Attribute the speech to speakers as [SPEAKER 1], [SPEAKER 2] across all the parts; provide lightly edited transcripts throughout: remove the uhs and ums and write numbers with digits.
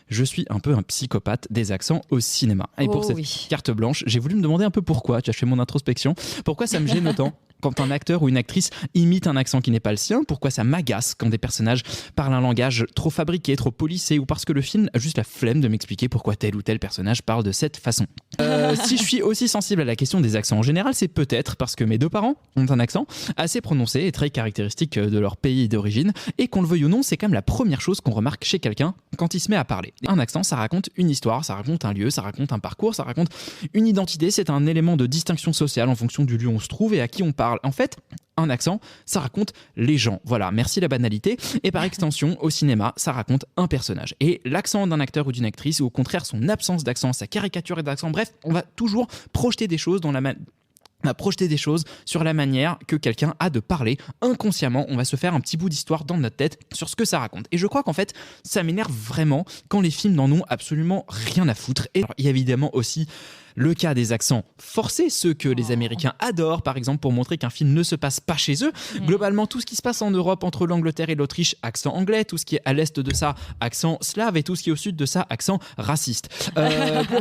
[SPEAKER 1] je suis un peu un psychopathe des accents au cinéma. Et pour cette
[SPEAKER 2] Oui.
[SPEAKER 1] carte blanche, j'ai voulu me demander un peu pourquoi. Tu as fait mon introspection. Pourquoi ça me gêne autant quand un acteur ou une actrice imite un accent qui n'est pas le sien? Pourquoi ça m'agace quand des personnages parlent un langage trop fabriqué, trop polissé, ou parce que le film a juste la flemme de m'expliquer pourquoi tel ou tel personnage parle de cette façon? Si je suis aussi sensible à la question des accents en général, c'est peut-être parce que mes deux parents ont un accent assez prononcé et très caractéristique de leur pays d'origine, et qu'on le veuille ou non, c'est quand même la première chose qu'on remarque chez quelqu'un quand il se met à parler. Un accent, ça raconte une histoire, ça raconte un lieu, ça raconte un parcours, ça raconte une identité, c'est un élément de distinction sociale en fonction du lieu où on se trouve et à qui on parle. En fait, un accent, ça raconte les gens. Voilà, merci la banalité. Et par extension, au cinéma, ça raconte un personnage. Et l'accent d'un acteur ou d'une actrice, ou au contraire son absence d'accent, sa caricature d'accent, bref, on va toujours projeter des choses sur la manière que quelqu'un a de parler. Inconsciemment, on va se faire un petit bout d'histoire dans notre tête sur ce que ça raconte. Et je crois qu'en fait, ça m'énerve vraiment quand les films n'en ont absolument rien à foutre. Et alors, il y a évidemment aussi le cas des accents forcés, ceux que les Américains adorent, par exemple, pour montrer qu'un film ne se passe pas chez eux. Globalement, tout ce qui se passe en Europe, entre l'Angleterre et l'Autriche, accent anglais, tout ce qui est à l'est de ça, accent slave, et tout ce qui est au sud de ça, accent raciste.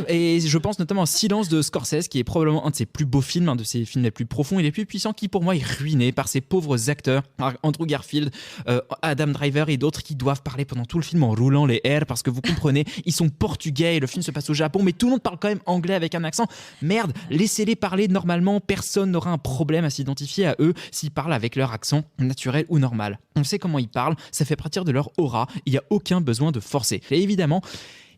[SPEAKER 1] Et je pense notamment à Silence de Scorsese, qui est probablement un de ses plus beaux films, un de ses films les plus profonds et les plus puissants, qui pour moi est ruiné par ces pauvres acteurs, Andrew Garfield, Adam Driver et d'autres, qui doivent parler pendant tout le film en roulant les R, parce que vous comprenez, ils sont portugais et le film se passe au Japon, mais tout le monde parle quand même anglais avec un accent. Merde, laissez-les parler normalement, personne n'aura un problème à s'identifier à eux s'ils parlent avec leur accent naturel ou normal. On sait comment ils parlent, ça fait partir de leur aura, il n'y a aucun besoin de forcer. Et évidemment,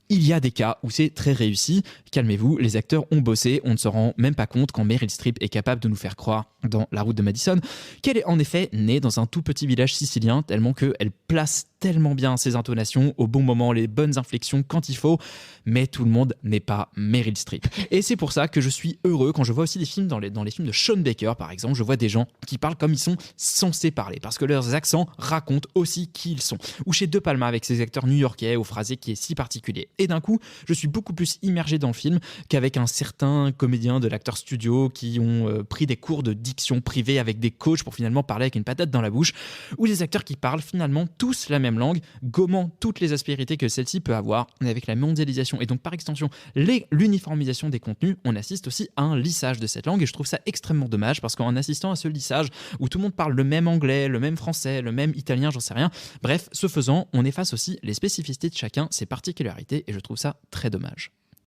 [SPEAKER 1] il y a des cas où c'est très réussi. Calmez-vous, les acteurs ont bossé, on ne se rend même pas compte quand Meryl Streep est capable de nous faire croire dans La Route de Madison qu'elle est en effet née dans un tout petit village sicilien, tellement qu'elle place tellement bien ses intonations au bon moment, les bonnes inflexions quand il faut, mais tout le monde n'est pas Meryl Streep. Et c'est pour ça que je suis heureux quand je vois aussi des films dans les films de Sean Baker, par exemple, je vois des gens qui parlent comme ils sont censés parler, parce que leurs accents racontent aussi qui ils sont. Ou chez De Palma avec ses acteurs new-yorkais au phrasé qui est si particulier. Et d'un coup, je suis beaucoup plus immergé dans le film qu'avec un certain comédien de l'acteur studio qui ont pris des cours de diction privés avec des coachs pour finalement parler avec une patate dans la bouche, ou des acteurs qui parlent finalement tous la même langue, gommant toutes les aspérités que celle-ci peut avoir. Mais avec la mondialisation et donc par extension l'uniformisation des contenus, on assiste aussi à un lissage de cette langue, et je trouve ça extrêmement dommage, parce qu'en assistant à ce lissage où tout le monde parle le même anglais, le même français, le même italien, j'en sais rien, bref, ce faisant, on efface aussi les spécificités de chacun, ses particularités, et je trouve ça très dommage.